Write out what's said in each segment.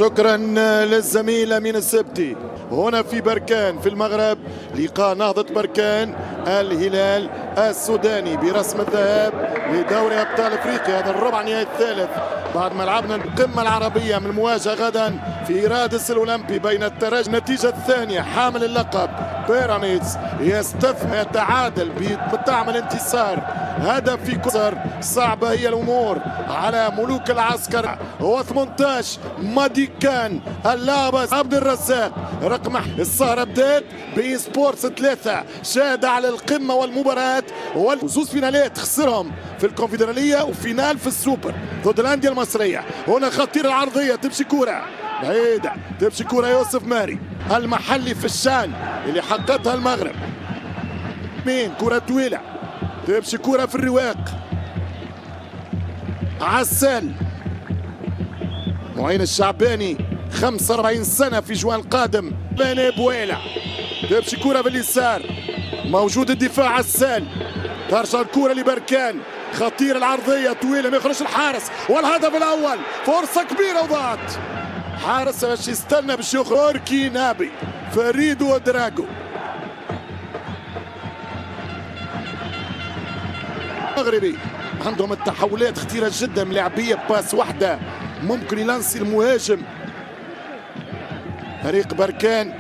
شكرا للزميل أمين السبتي. هنا في بركان في المغرب لقاء نهضة بركان الهلال السوداني برسم الذهاب لدوري أبطال أفريقيا. هذا الربع النهائي الثالث بعد ما لعبنا القمة العربية من المواجهة غدا في رادس الأولمبي بين الترجي. النتيجة الثانية حامل اللقب بيراميدز يستثمر يتعادل بطعم الانتصار هدف في كسر. صعبة هي الأمور على ملوك العسكر. هو 18 ماديكان اللابس عبد الرزاق رقم السهرة بدات بي سبورتس 3 شاهد على القمة والمباراة وزوز فينالات خسرهم في الكونفدرالية وفينال في السوبر ضد الأندية المصرية. هنا خطيرة العرضية تمشي كورة بعيدة تمشي كورة يوسف ماري المحلي في الشان اللي حققتها المغرب. مين كورة طويلة تمشي كورة في الرواق. عسال معين الشعباني 45 سنة في جوان القادم. بني بويلة تمشي كورة باليسار موجود الدفاع عسال. ترجع الكورة لبركان خطيرة العرضية طويلة ما يخرجش الحارس والهدف الأول. فرصة كبيرة وضاعت. حارس باش يستنى باش يخرج نابي فريد ودراجو. المغربي عندهم التحولات خطيرة جدا من لاعبية باس واحدة ممكن يلانسي المهاجم. فريق بركان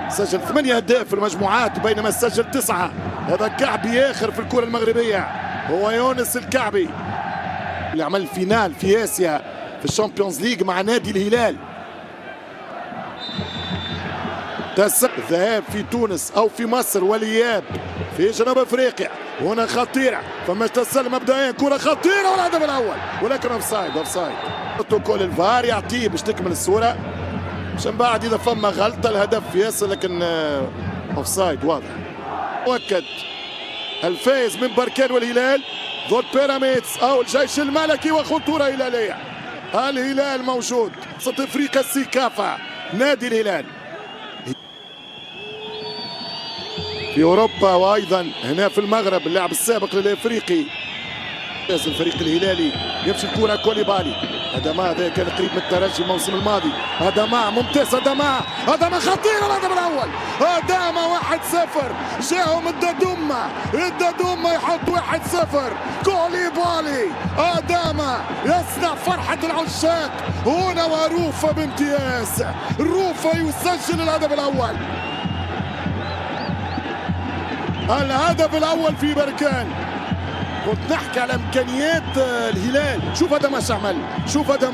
سجل 8 أهداف في المجموعات بينما سجل 9. هذا كعبي آخر في الكرة المغربية هو يونس الكعبي اللي عمل فينال في آسيا في الشامبيونز ليج مع نادي الهلال. الذهاب في تونس أو في مصر والإياب في جنوب أفريقيا. هنا خطيرة فما تسلم مبدئيا كرة خطيرة والهدف الأول ولكن أوفسايد. بروتوكول الفار يعطيه باش تكمل الصورة عشان بعد إذا فما غلطة الهدف يصل لكن أوفسايد واضح. مؤكد الفائز من بركان والهلال ضد بيراميدز أو الجيش الملكي وخطورة هلالية. الهلال موجود وسط أفريقيا السيكافا نادي الهلال في أوروبا وأيضا هنا في المغرب. اللاعب السابق للأفريقي الفريق الهلالي يمشي الكرة كوليبالي. هذا كان قريب من الترجي الموسم الماضي. ممتاز هدما خطير الهدف الأول. هدما 1-0 جاهم الدادوما يحط 1-0 كوليبالي. هدما يصنع فرحة العشاق هنا وروفا بامتياز. روفا يسجل الهدف الأول. الهدف الأول في بركان. كنت نحكي على امكانيات الهلال. شوف هذا ما عمل. شوف هذا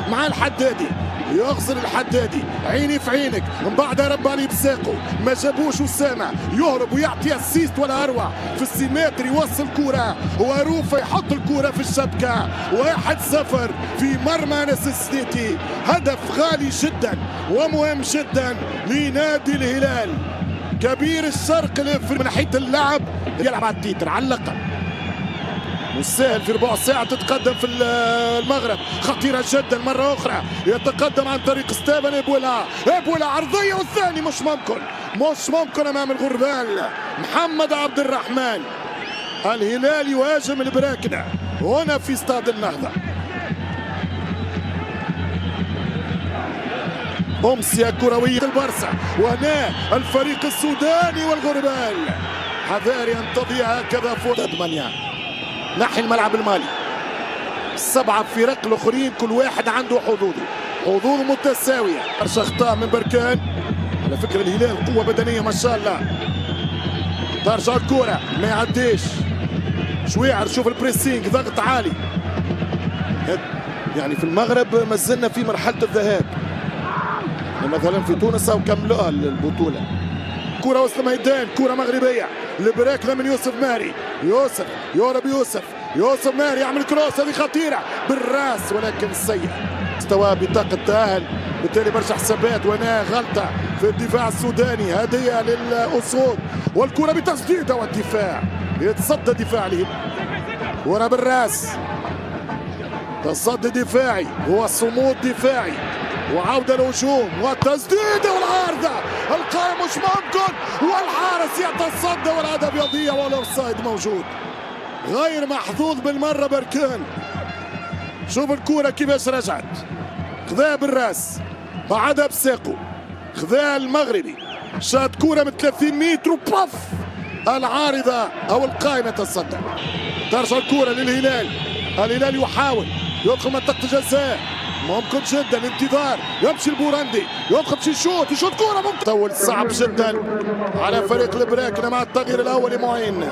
مع الحدادي يغسل الحدادي عيني في عينك من بعد رب علي بساقه ما جابوش اسامه يهرب ويعطي اسيست ولا اروع في السيمتر يوصل كوره وروفا يحط الكوره في الشبكه 1-0 في مرمى انس السنيتي. هدف غالي جدا ومهم جدا لنادي الهلال كبير الشرق الافريقي من ناحيه اللعب يلعب على التيتر على اللقب. والسهل في ربع ساعة تتقدم في المغرب. خطيرة جدا مرة أخرى يتقدم عن طريق ستيفن إبولا عرضية والثاني مش ممكن أمام الغربال محمد عبد الرحمن. الهلال يهاجم البراكنة هنا في استاد النهضة. أمسية كروية البرسا وهنا الفريق السوداني والغربال. حذاري أن تضيع هكذا فرصة ناحية الملعب المالي. 7 فرق الاخرين كل واحد عنده حظوظ متساويه. اخطاء من بركان. على فكره الهلال قوه بدنيه ما شاء الله. ترجع الكره ما يعديش شويعر. شوف البريسينج ضغط عالي. يعني في المغرب ما زلنا في مرحله الذهاب مثلا في تونس او كملوها البطوله. كرة وسط الميدان كرة مغربية لبراكنة من يوسف ماري. يوسف ماري يعمل كروس هذه خطيرة بالراس ولكن سيء. مستوى بطاقة تأهل بالتالي برشا حسابات وهنا غلطة في الدفاع السوداني. هدية للأسود والكرة بتسديدة والدفاع يتصدى دفاعه ورا بالراس. تصدي دفاعي وصمود دفاعي وعودة الهجوم والتسديدة والعارضة. القائم مش ممكن والحارس يتصدى والهدف يضيع والاوفسايد موجود. غير محظوظ بالمرة بركان. شوف الكورة كيفاش رجعت. خذاها بالراس عادها بساقه، خذا المغربي شاط كورة من 30 متر وباف العارضة أو القائمة تصدى. ترجع الكورة للهلال، الهلال يحاول يدخل منطقة الجزاء، ممكن جدا انتظار، يمشي البورندي يدخل باش يشوط كورة ممكن طول صعب جدا على فريق البراكنة مع التغيير الأول معين.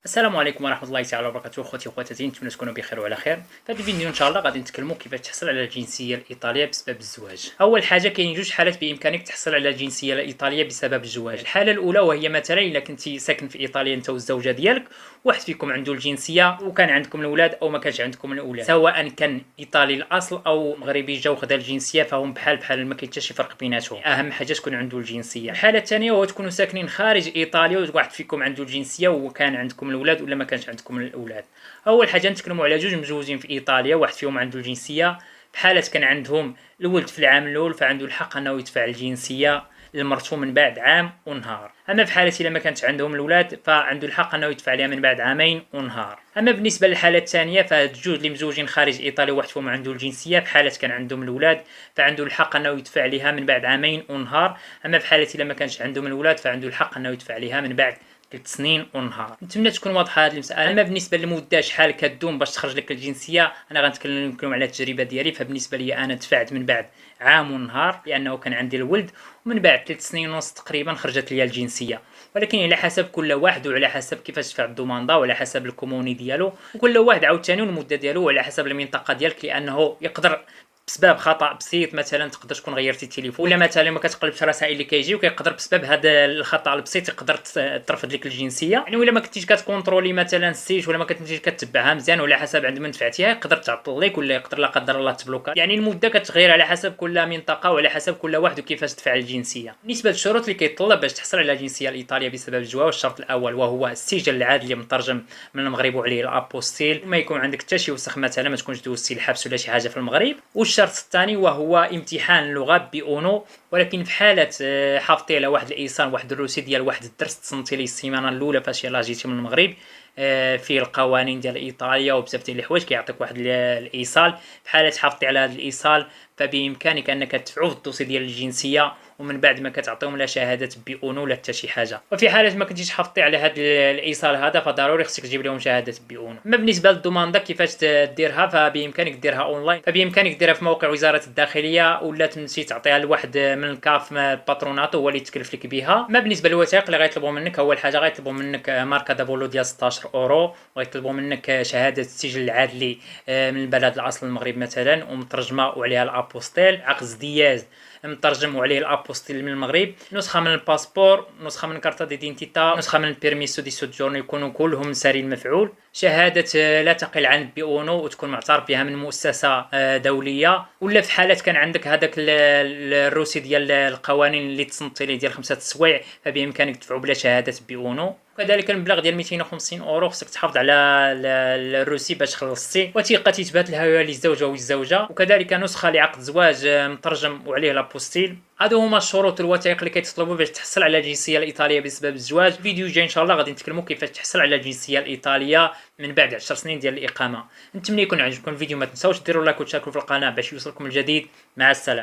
السلام عليكم ورحمه الله تعالى وبركاته اخوتي واخواتاتي، نتمنى تكونوا بخير وعلى خير. في هذا الفيديو ان شاء الله غادي نتكلموا كيفاش تحصل على الجنسيه الايطاليه بسبب الزواج. اول حاجه كاين جوج حالات بامكانك تحصل على الجنسيه الايطاليه بسبب الزواج. الحاله الاولى وهي مثلا الا كنتي ساكن في ايطاليا انت والزوجه ديالك، واحد فيكم عنده الجنسيه وكان عندكم الاولاد او ما كانش عندكم الاولاد، سواء كان ايطالي الاصل او مغربي جا خدا الجنسيه، فهم بحال ما كاين حتى شي فرق بيناتهم. اهم حاجه تكون عنده الجنسيه. الحاله الثانيه هو تكونوا ساكنين خارج ايطاليا وواحد فيكم عنده الجنسيه وكان عندكم الاولاد ولا ما كانش عندكم الاولاد. اول حاجه نتكلموا على جوج مزوجين في ايطاليا، واحد فيهم عنده الجنسيه، بحالة كان عندهم الولد في العام الاول فعنده الحق انه يدفع الجنسيه لمرته من بعد عام ونهار. اما في حاله الا ما كانت عندهم الاولاد فعنده الحق انه يدفع لها من بعد عامين ونهار. اما بالنسبه للحاله الثانيه فهاد الجوج اللي مزوجين خارج ايطاليا واحد فيهم عنده الجنسيه، في حاله كان عندهم الاولاد فعنده الحق انه يدفع لها من بعد عامين ونهار. اما في حاله الا ما كانش عندهم الاولاد فعنده الحق انه يدفع لها من بعد 3 سنين ونهار. نتمنى تكون واضحه هذه المساله. اما بالنسبه للمده شحال كدوم باش تخرج لك الجنسيه، انا غنتكلم لكم على التجربه ديالي. فبالنسبه لي انا دفعت من بعد عام ونهار لانه كان عندي الولد، ومن بعد 3 سنين ونص تقريبا خرجت لي الجنسيه. ولكن على حسب كل واحد وعلى حسب كيفاش دفع الدوماندا وعلى حسب الكوموني ديالو، وكل واحد عاوتاني والمده ديالو وعلى حسب المنطقه ديالك، لانه يقدر بسبب خطا بسيط مثلا تقدر تكون غيرتي التليفون، ولا مثلا ما كتقلبش الرسائل اللي كيجيو كيقدر بسبب هذا الخطا البسيط يقدر ترفض لك الجنسيه. يعني ولا ما كنتيش كتكونترولي مثلا السيج ولا ما كنتيش كتبعها مزيان ولا حسب عند من دفعتيها يقدر تعطل لك ولا يقدر لا قدر الله تبلوكا. يعني المده كتغير على حسب كل منطقه وعلى حسب كل واحد وكيفاش دفع الجنسيه. بالنسبه للشروط اللي كيطلب باش تحصل على الجنسيه الايطاليه بسبب الزواج، الشرط الاول وهو السجل العادلي مترجم من المغرب وعليه الابوستيل، ما يكون عندك حتى شي وسخ مثلا، ما تكونش دوزتي الحبس ولا شي حاجه في المغرب. والشرط الثاني وهو امتحان اللغه بأونو، ولكن في حاله حافظتي على واحد الايصال واحد الروسي ديال واحد الدرس تصنتي ليه السيمانه الاولى فاش يلاه جيتي من المغرب في القوانين ديال ايطاليا وبزاف ديال الحوايج كيعطيك واحد الايصال. في حاله حافظتي على هذا الايصال فبامكانك انك تدفعوا في الدوسي ديال الجنسيه ومن بعد ما كتعطيهم لا شهاده بأونو ولا حتى شي حاجه. وفي حاله ما كنتيش حافظتي على هذا الايصال هذا فضروري خصك تجيب لهم شهاده بأونو. اما بالنسبه للدوماندا كيفاش ديرها فبامكانك ديرها اونلاين، فبامكانك ديرها في موقع وزاره الداخليه ولا تمشي تعطيها لواحد من الكاف باتروناتو هو اللي يتكلف لك بها. اما بالنسبه للوثائق اللي غيطلبوا منك، اول حاجه غيطلبوا منك ماركه دابولو ديال 16 اورو، وغيطلبوا منك شهاده السجل العادلي من البلد الاصل المغرب مثلا ومترجمه وعليها الابوستيل، عقد ازدياج مترجم وعليه الابوستيل من المغرب، نسخه من الباسبور، نسخه من كارتا ديدينتيتا، نسخه من البيرميسو دي سوجورن يكونوا كلهم سارين مفعول، شهاده لا تقل عن بأونو وتكون معترف بها من مؤسسه دوليه، ولا في حالات كان عندك هذاك الروسي ديال القوانين اللي تصنتي ليه ديال 5 السوايع فبامكانك تدفعوا بلا شهاده بأونو. وكذلك المبلغ ديال 250 اورو خصك تحافظ على الروسي باش خلصتي، وثيقه تثبت لها للزوجه والزوجه، وكذلك نسخه لعقد زواج مترجم وعليه لابوستيل. هادو هما الشروط الوثائق اللي كيتطلبوا باش تحصل على الجنسيه الايطاليه بسبب الزواج. فيديو جاي ان شاء الله غادي نتكلموا كيفاش تحصل على الجنسيه الايطاليه من بعد 10 سنين ديال الاقامه. نتمنى يكون عجبكم الفيديو، ما تنساوش ديروا لايك وتشاركوا في القناه باش يوصلكم الجديد. مع السلامه.